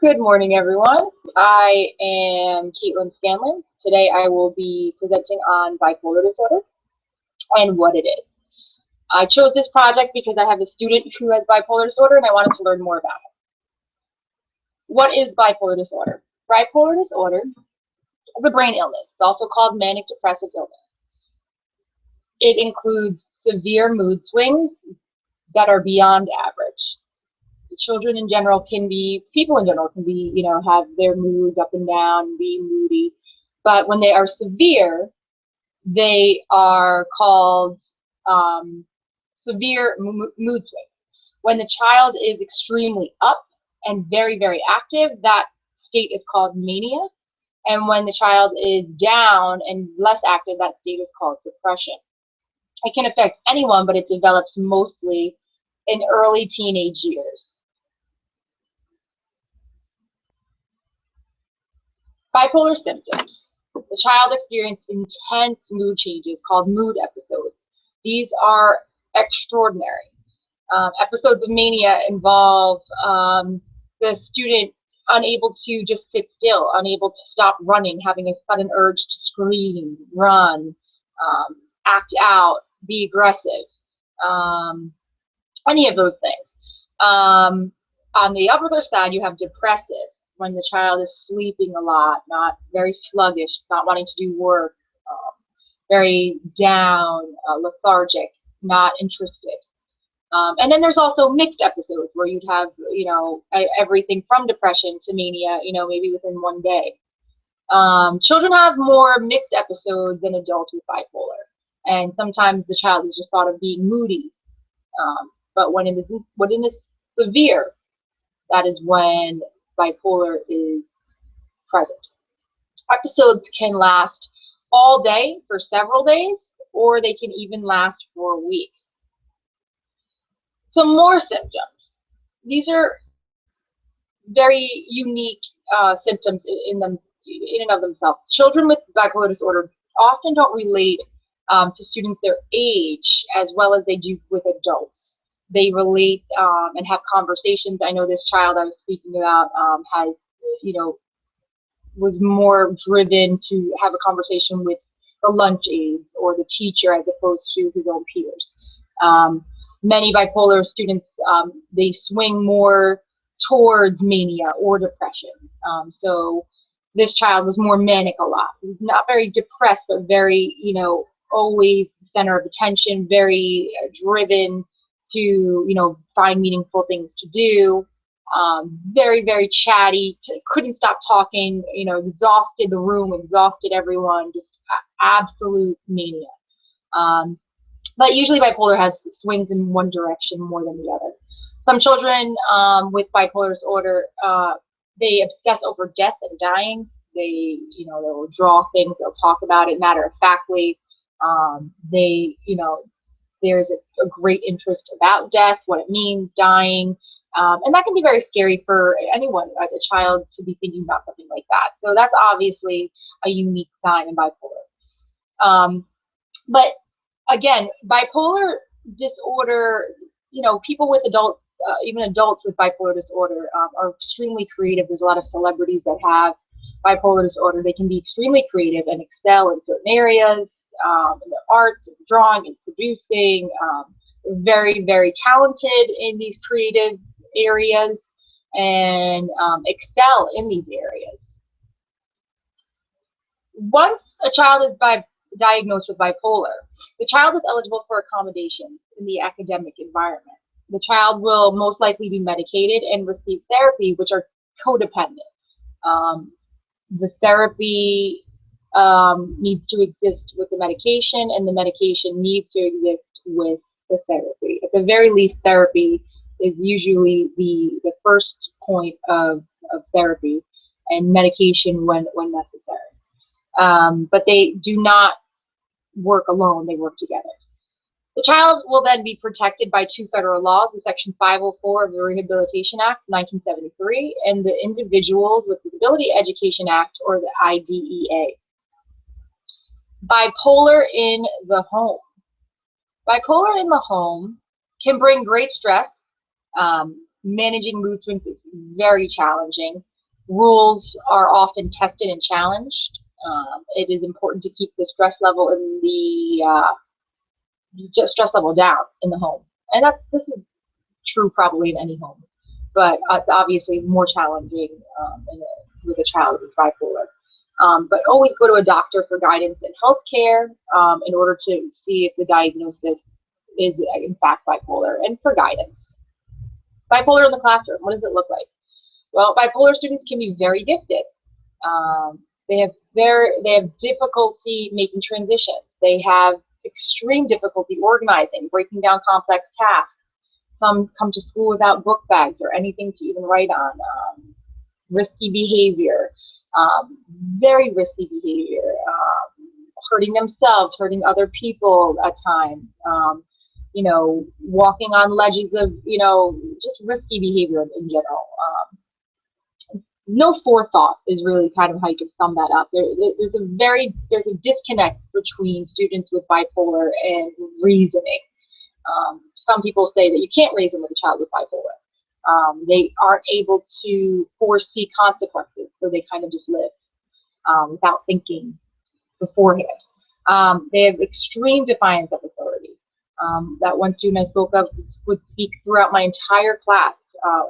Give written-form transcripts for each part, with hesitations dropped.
Good morning, everyone. I am Scanlon. Today I will be presenting on bipolar disorder and what it is. I chose this project because I have a student who has bipolar disorder and I wanted to learn more about it. What is bipolar disorder? Bipolar disorder is a brain illness. It's also called manic depressive illness. It includes severe mood swings that are beyond average. Children in general can be, people in general can be, have their moods up and down, be moody. But when they are severe, they are called severe mood swings. When the child is extremely up and very, very active, that state is called mania. And when the child is down and less active, that state is called depression. It can affect anyone, but it develops mostly in early teenage years. Bipolar symptoms. The child experiences intense mood changes called mood episodes. These are extraordinary. Episodes of mania involve the student unable to just sit still, unable to stop running, having a sudden urge to scream, run, act out, be aggressive, any of those things. On the other side, you have depressive, when the child is sleeping a lot, not very sluggish, not wanting to do work, very down, lethargic, not interested. And then there's also mixed episodes where you'd have, everything from depression to mania, maybe within one day. Children have more mixed episodes than adults with bipolar. And sometimes the child is just thought of being moody. But when it is severe, that is when bipolar is present. Episodes can last all day for several days, or they can even last for weeks. Some more symptoms. These are very unique symptoms in and of themselves. Children with bipolar disorder often don't relate to students their age as well as they do with adults. They relate and have conversations. I know this child I was speaking about has, was more driven to have a conversation with the lunch aides or the teacher as opposed to his own peers. Many bipolar students, they swing more towards mania or depression. So this child was more manic a lot. He was not very depressed, but very, always the center of attention, very driven to, find meaningful things to do, very, very chatty, couldn't stop talking, exhausted the room, exhausted everyone, just absolute mania. But usually bipolar has swings in one direction more than the other. Some children with bipolar disorder, they obsess over death and dying. They, they'll draw things, they'll talk about it matter-of-factly. There's a great interest about death, what it means, dying, and that can be very scary for anyone, like a child, to be thinking about something like that. So that's obviously a unique sign in bipolar. But again, bipolar disorder, people with adults, even adults with bipolar disorder are extremely creative. There's a lot of celebrities that have bipolar disorder. They can be extremely creative and excel in certain areas. In the arts, and drawing, and producing, very, very talented in these creative areas and excel in these areas. Once a child is diagnosed with bipolar, the child is eligible for accommodations in the academic environment. The child will most likely be medicated and receive therapy, which are codependent. The therapy needs to exist with the medication, and the medication needs to exist with the therapy. At the very least, therapy is usually the first point of therapy, and medication when necessary. But they do not work alone, they work together. The child will then be protected by two federal laws, the Section 504 of the Rehabilitation Act, 1973, and the Individuals with Disability Education Act, or the IDEA. Bipolar in the home. Bipolar in the home can bring great stress. Managing mood swings is very challenging. Rules are often tested and challenged. It is important to keep the stress level in the stress level down in the home, and this is true probably in any home, but it's obviously more challenging with a child with bipolar. But always go to a doctor for guidance in healthcare in order to see if the diagnosis is in fact bipolar, and for guidance. Bipolar in the classroom, what does it look like? Well, bipolar students can be very gifted. They have difficulty making transitions. They have extreme difficulty organizing, breaking down complex tasks. Some come to school without book bags or anything to even write on. Risky behavior, very risky behavior, hurting themselves, hurting other people at times. Walking on ledges of, just risky behavior in general. No forethought is really kind of how you can sum that up. There's a disconnect between students with bipolar and reasoning. Some people say that you can't reason with a child with bipolar. They aren't able to foresee consequences, so they kind of just live without thinking beforehand. They have extreme defiance of authority. That one student I spoke of would speak throughout my entire class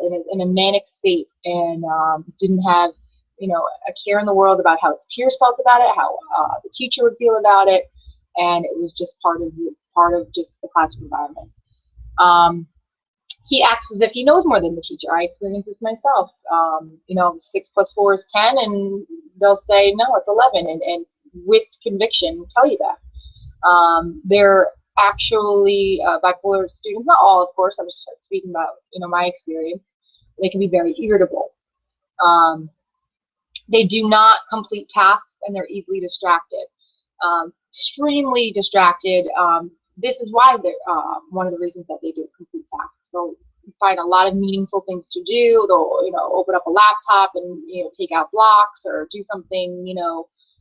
in a manic state, and didn't have a care in the world about how his peers felt about it, how the teacher would feel about it, and it was just part of just the classroom environment. He acts as if he knows more than the teacher. I experienced this myself. 6 + 4 is 10, and they'll say no, it's 11, and with conviction tell you that. They're actually bipolar students, not all, of course. I'm just speaking about my experience. They can be very irritable. They do not complete tasks, and they're easily distracted. Extremely distracted. This is why they're one of the reasons that they do complete tasks. They'll find a lot of meaningful things to do. They'll open up a laptop and take out blocks or do something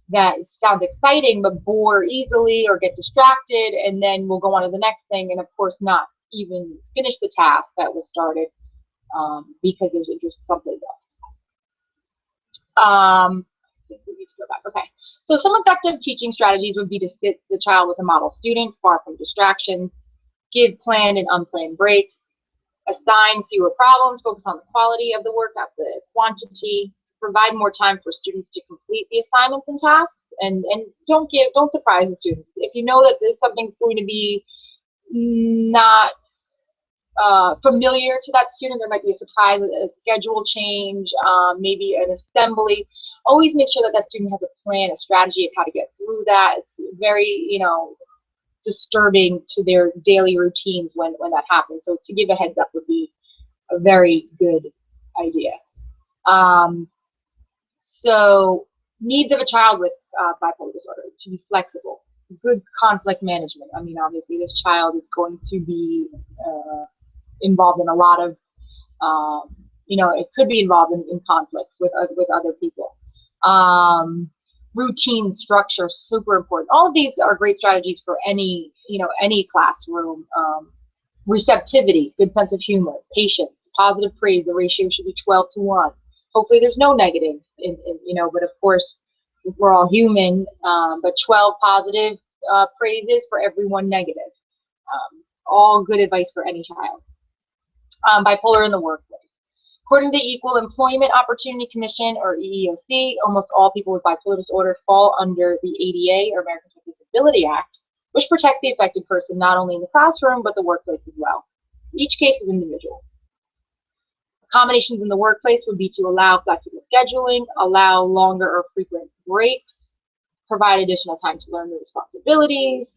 that sounds exciting but bore easily, or get distracted, and then we'll go on to the next thing, and of course not even finish the task that was started because there's interest in something else. We need to go back. Okay, so some effective teaching strategies would be to sit the child with a model student, far from distractions, give planned and unplanned breaks, assign fewer problems, focus on the quality of the work, not the quantity, provide more time for students to complete the assignments and tasks, and don't surprise the students. If you know that something's going to be not familiar to that student, there might be a surprise, a schedule change, maybe an assembly. Always make sure that that student has a plan, a strategy of how to get through that. It's very, disturbing to their daily routines when that happens. So to give a heads up would be a very good idea. So needs of a child with bipolar disorder: to be flexible, good conflict management. I mean, obviously this child is going to be involved in a lot of, it could be involved in conflicts with other people. Routine, structure, super important. All of these are great strategies for any classroom. Receptivity, good sense of humor, patience, positive praise. The ratio should be 12:1. Hopefully there's no negative, but of course we're all human, but 12 positive praises for every 1 negative. All good advice for any child. Bipolar in the workplace. According to the Equal Employment Opportunity Commission, or EEOC, almost all people with bipolar disorder fall under the ADA, or Americans with Disability Act, which protects the affected person not only in the classroom, but the workplace as well. Each case is individual. Accommodations in the workplace would be to allow flexible scheduling, allow longer or frequent breaks, provide additional time to learn the responsibilities,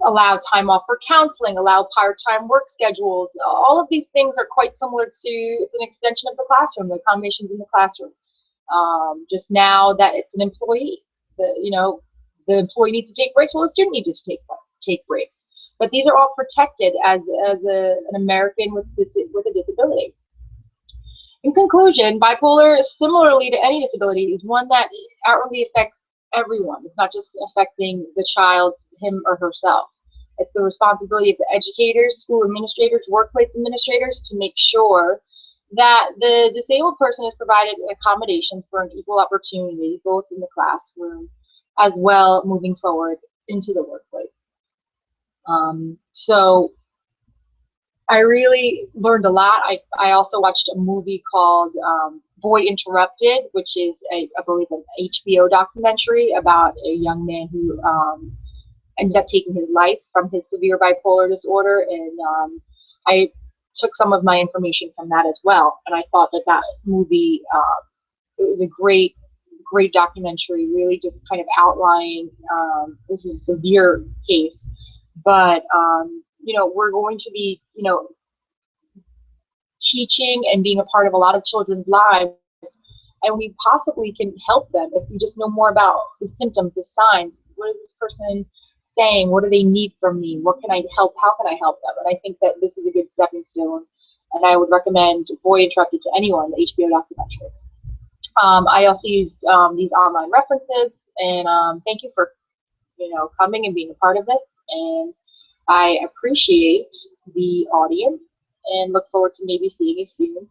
allow time off for counseling, allow part-time work schedules. All of these things are quite similar to, it's an extension of the classroom, the accommodations in the classroom. Just now that it's an employee, the employee needs to take breaks, well, the student needs to take breaks. But these are all protected as an American with a disability. In conclusion, bipolar, similarly to any disability, is one that outwardly affects everyone. It's not just affecting the child, him or herself. It's the responsibility of the educators, school administrators, workplace administrators to make sure that the disabled person is provided accommodations for an equal opportunity, both in the classroom as well moving forward into the workplace. So I really learned a lot. I also watched a movie called Boy Interrupted, which is, I believe, an HBO documentary about a young man who ended up taking his life from his severe bipolar disorder. And I took some of my information from that as well. And I thought that that movie, it was a great documentary, really just kind of outlining, this was a severe case, but you know, we're going to be, you know, teaching and being a part of a lot of children's lives, and we possibly can help them if we just know more about the symptoms, the signs. What is this person saying? What do they need from me? What can I help? How can I help them? And I think that this is a good stepping stone, and I would recommend Boy Interrupted to anyone, the HBO documentary. I also used these online references, and thank you for, you know, coming and being a part of this. And I appreciate the audience and look forward to maybe seeing you soon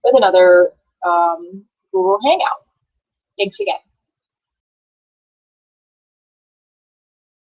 with another Google Hangout. Thanks again.